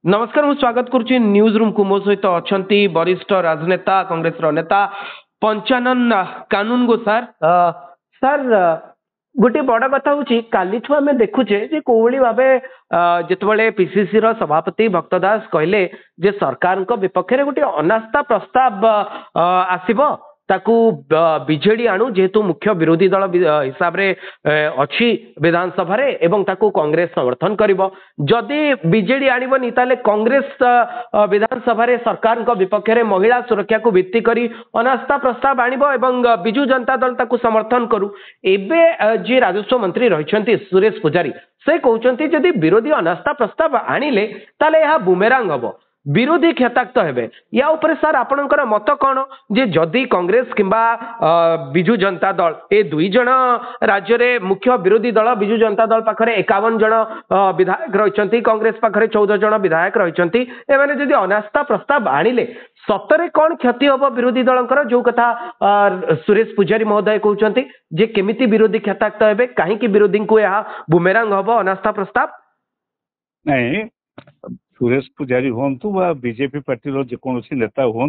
नमस्कार मु स्वागत करुच्ची न्यूज रूम को मो सहित अच्छा वरिष्ठ राजनेता कांग्रेस नेता पंचानन कानूनगो सर सर गोटे बड़ कथा हूँ काली आम देखुचे कौली भाव जिते पीसीसी सभापति भक्त दास कहले जे सरकार विपक्ष में गोटे अनास्था प्रस्ताव आसब ताकू बीजेडी आणु जेहेतु मुख्य विरोधी दल हिसाब रे अच्छी विधानसभा रे एवं ताकू कांग्रेस समर्थन करिवो जदि बीजेडी आनिबनी ताले कांग्रेस विधानसभा रे सरकार विपक्ष में महिला सुरक्षा को भित्ति करी अनास्था प्रस्ताव आनिबो एवं बिजू जनता दल ताकू समर्थन करू एबे जे राजस्व मंत्री रहिछंती सुरेश पुजारी से कहउछंती जदि विरोधी अनास्था प्रस्ताव आनिले ताले यह बुमेरांग हबो विरोधी क्षताक्त हेबे या ऊपर सर आपणकर मत कौन जे जदि कांग्रेस किंबा बिजू जनता दल ए दुई जन राज्य रे मुख्य विरोधी दल बिजू जनता दल पाखरे 51 जन विधायक रहिछंती कांग्रेस पाखरे 14 जन विधायक रहिछंती एमाने जदि अनास्था प्रस्ताव आनिले सतरे कौन क्षति हबो विरोधी दलंकर जो कथा सुरेश पुजारी महोदय कहउछंती जे केमिति विरोधी क्षताक्त हेबे काहे कि विरोधी को यह बुमेरांग हबो अनास्था प्रस्ताव नहीं सुरेश पुजारी हूँ बा बीजेपी पार्टी जेकोसी नेता हूँ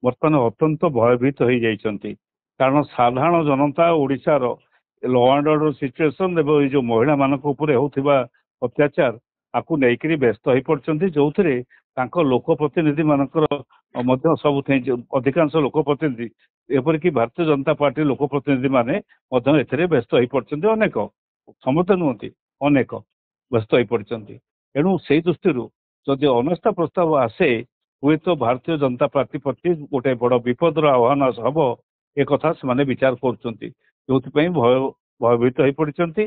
बर्तमान अत्यंत भयभीत हो जाती कारण साधारण जनता ओडिशार लॉ एंड ऑर्डर सिचुएशन एवं जो महिला मान होता अत्याचार आपको लेकिन व्यस्त हो पड़ते जो थे लोकप्रतिनिधि मानकर सब अधिकांश लोकप्रतिनिधि एपरिक भारतीय जनता पार्टी लोकप्रतिनिधि माने व्यस्त हो पड़ते अनेक समस्ते नुहति अनेक व्यस्त हो पड़ते एणु से दृष्टि जदि अनास्था प्रस्ताव आसे हुए तो भारतीय जनता पार्टी प्रति गोटे बड़ विपदर आह्वान हम एक से विचार कर भयभीत हो पड़ते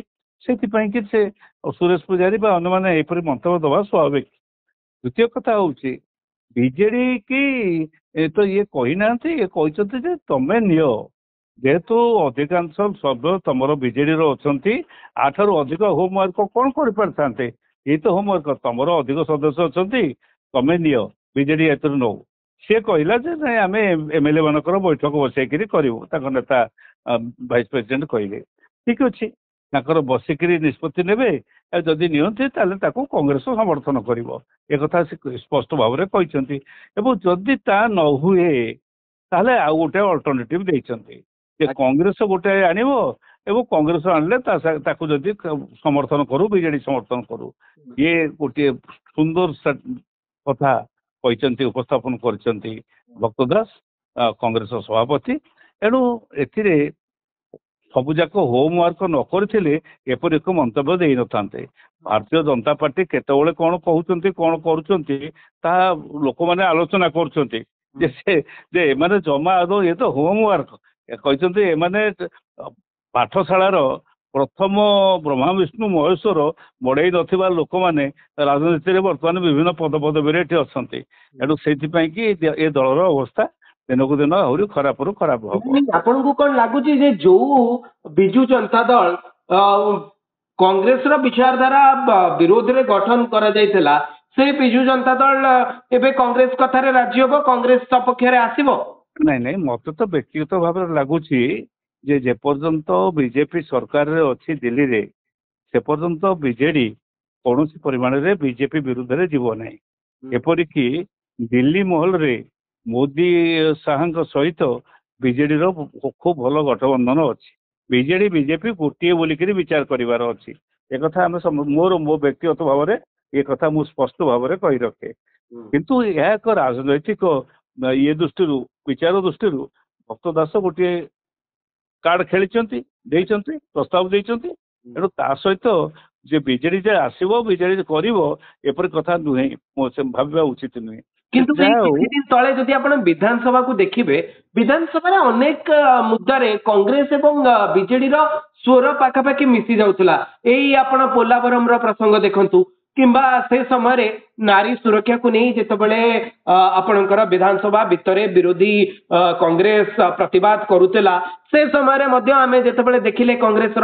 से सुरेश पुजारी अन्य मंतव्य दवा स्वाभाविक। द्वितीय कथा हूँ बीजेडी की तो ये कही ना ये कहते तमें नियो जेहेतु अधिकांश सभ्य तुम बीजेडी अच्छा आठू अधिक होमवर्क कौन कर पारे ये तो होमवर्क तुम अधिक सदस्य अच्छा तमें नियो बीजेडी एत नौ सी कहला आम एमएलए मानकर बैठक बसैक करूँ नेता वाइस प्रेसिडेंट कहले ठीक अच्छे बसिक निष्पत्ति ने जदि नियंती कांग्रेस समर्थन कर एक स्पष्ट भाव में कहते जदि ता न हुए ताले आउ गोटे अल्टरनेटिव देते कांग्रेस गोटे आणव एवं कांग्रेस आणले जदि समर्थन करू बीजेडी समर्थन करू ये गोटे सुंदर कथा कहते उपस्थापन कर भक्त दास कांग्रेस सभापति एणु ए सबुजाक होमवर्क न करथिले एपरि एक मंतव्य दे न थांते भारतीय जनता पार्टी केतबेले कौन कहउचंती कौन करूचंती ता लोक माने आलोचना करूचंती जे एमाने जमा आदो ये तो होमवर्क कहते एमाने पाठशालार प्रथम ब्रह्मा विष्णु महेश्वर बड़े नथिबा लोक माने राजनीति में बर्तमान विभिन्न पद पदवी अच्छा एणु से ये दलर अवस्था दिनक दिन आहरी खराब रु खराब हम आपन को कौन लगुच जो बिजू जनता दल कांग्रेस विचारधारा विरोध में गठन करा से बिजू जनता दल एवं कांग्रेस कथार राजी हम कांग्रेस सपक्ष आसब नहीं नहीं मत तो व्यक्तिगत भाव लगुच जेपर्यंत बीजेपी सरकार रे अच्छी दिल्ली रे से पर्यंत बीजेडी कौन परिमाण रे बीजेपी विरुद्ध रे जीव ना एपरिक दिल्ली महल रे मोदी शाह सहित बीजेडी खूब भल गठबंधन अच्छी बीजेडी बीजेपी गोटे बोलिक विचार करार अच्छी एक मोर मो व्यक्तिगत भाव में ये कथा मुझे स्पष्ट भाव में कही रखे किंतु यह एक राजनैतिक ये दृष्टि विचार दृष्टि भक्त दास गोटे कार्ड खेली प्रस्ताव देते ता सहित जे बीजेडी जे आसो बीजेडी कर कथा नुहे भाव उचित नुहे किंतु दिन तले जदि आप विधानसभा को देखिए विधानसभा अनेक मुद्दे कांग्रेस एवं बीजेडी स्वर पाखापाखि मिसी जाऊला यही आप पोलावरम प्रसंग देखु किंबा से समय नारी सुरक्षा को नहीं जितेबले आपणकर विधानसभा भितर विरोधी कांग्रेस प्रतिवाद करुला से समय आम जितेबले देखिले कांग्रेस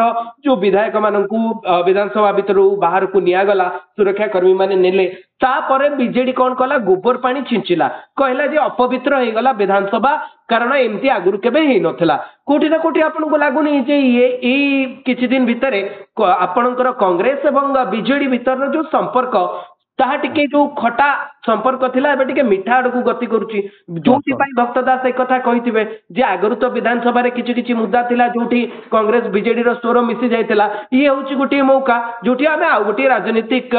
जो विधायक मानू विधानसभा भितर बाहर को निगला सुरक्षा कर्मी माने नेले तापर बीजेडी कौन कला गोबर पानी छिंचिला कहला जे अपवित्र हो गला विधानसभा कारण एमती आगुरी केबे हे नथिला कोठी ना कोठी आपनको लागुनी जे ये किछि दिन भितर आपणकर कांग्रेस एवं बीजेडी भितर जो संपर्क ତାହା ଟିକେ ଯୋଉ ଖଟା ସମ୍ପର୍କ ଥିଲା ଏବେ ଟିକେ ମିଠା ଆଡକୁ ଗତି କରୁଛି ଯୋଉଥିପାଇଁ ଭକ୍ତ ଦାସ ଏକ କଥା କହିଥିବେ ଯେ ଆଗରୁ ତ ବିଧାନସଭାରେ କିଛି କିଛି ମୁଦ୍ଦା ଥିଲା ଯୋଉଠି କଂଗ୍ରେସ ବିଜେଡିର ସ୍ୱର ମିଶି ଯାଇଥିଲା ଇଏ ହଉଛି ଗୋଟିଏ ମୌକା ଯୋଉଠି ଆମେ ଆଉ ଗୋଟିଏ ରାଜନୈତିକ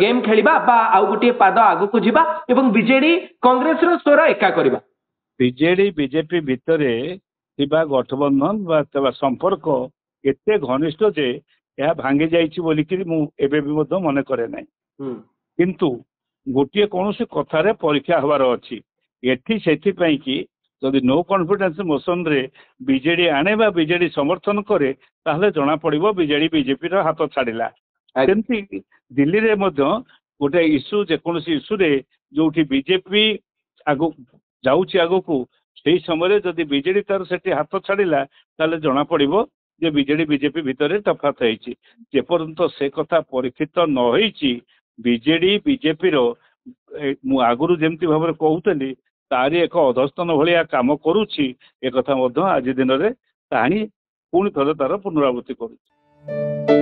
ଗେମ୍ ଖେଳିବା ବା ଆଉ ଗୋଟିଏ ପାଦ ଆଗକୁ ଯିବା ଏବଂ ବିଜେଡି କଂଗ୍ରେସର ସ୍ୱର ଏକା କରିବା। ବିଜେଡି ବିଜେପି ଭିତରେ ଥିବା ଗଠବନ୍ଧନ ବା ସମ୍ପର୍କ ଏତେ ଘନିଷ୍ଠ ଯେ ଏହା ଭାଙ୍ଗି ଯାଇଛି ବୋଲିକିରି ମୁଁ ଏବେ ବି ମଧ୍ୟ ମନେ କରେ ନାହିଁ। କିନ୍ତୁ ଗୋଟିଏ କୌଣସି କଥାରେ ପରୀକ୍ଷା ହେବାର ଅଛି ଏଠି ସେଥିପାଇଁ କି ଯଦି ନୋ କନଫିଡେନ୍ସ ମୋସନରେ ବିଜେଡି ଆଣେ ବା ବିଜେଡି ସମର୍ଥନ କରେ ତାହେଲେ ଜଣା ପଡିବ ବିଜେଡି ବିଜେପିର ହାତ ଛାଡ଼ିଲା। ସେମିତି ଦିଲ୍ଲୀରେ ମଧ୍ୟ ଗୋଟେ ଇସ୍ୟୁ ଯେକୌଣସି ଇସ୍ୟୁରେ ଯୋଉଠି ବିଜେପି ଆଗକୁ ଯାଉଛି ଆଗକୁ ସେଇ ସମୟରେ ଯଦି ବିଜେଡି ତାର ସେଠି ହାତ ଛାଡ଼ିଲା ତାହେଲେ ଜଣା ପଡିବ ଯେ ବିଜେଡି ବିଜେପି ଭିତରେ ତଫାତ ହେଇଛି। ଯେପର୍ଯ୍ୟନ୍ତ ସେ କଥା ପରୀକ୍ଷିତ ନ ହେଇଛି ବିଜେଡି ବିଜେପିର ମୁଁ ଆଗରୁ ଯେମିତି ଭାବରେ କହୁଥିଲି ତାରି ଏକ ଅଧସ୍ତନ ଭଳିଆ କାମ କରୁଛି ଏକଥା ମଧ୍ୟ ଆଜି ଦିନରେ ତାହା ହିଁ ପୁଣି ଥରେ ତାର ପୁନରାବୃତ୍ତି କରୁଛି।